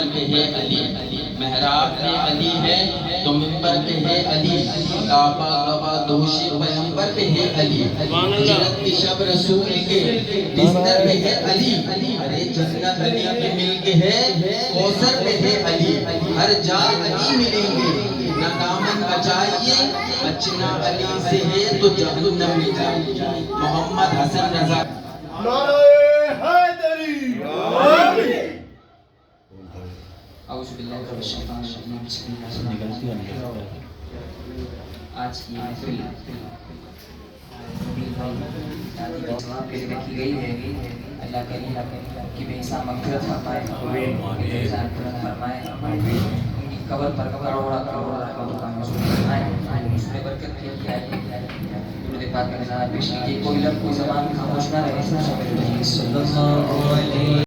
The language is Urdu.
منبر پہ ہے علی، محراب میں علی ہے تو منبر پہ ہے علی، کعبہ گواہ دوش پیغمبر پہ ہے علی، ہجرت کی شب رسول کے بستر پہ ہے علی، ارے جنت علی پہ مل کے ہے، کوثر پہ ہے علی، ہر جا علی ملیں گے، نہ دامن بچائیے، بچنا علی سے ہے تو جہنم میں جائیے۔ محمد حسن رضا۔ نعرہ حیدری آمین۔ اعوذ باللہ من الشیطان الرجیم، بسم اللہ الرحمن الرحیم۔ آج کی محفل دادی کی جواب کے لیے رکھی گئی ہے۔ اللہ کریم کی بے حساب مغفرت فرمائے، ان کی بے فرمائے، ان کی قبر پر کروڑا کروڑا رحمتوں کا نزول فرمائے، اس میں برکت بھی کیا ہے۔ درود پاک کا نظارہ پیش کیجیے، کوئی لفظ کوئی زبان خاموش نہ رہے۔ صلی اللہ علیہ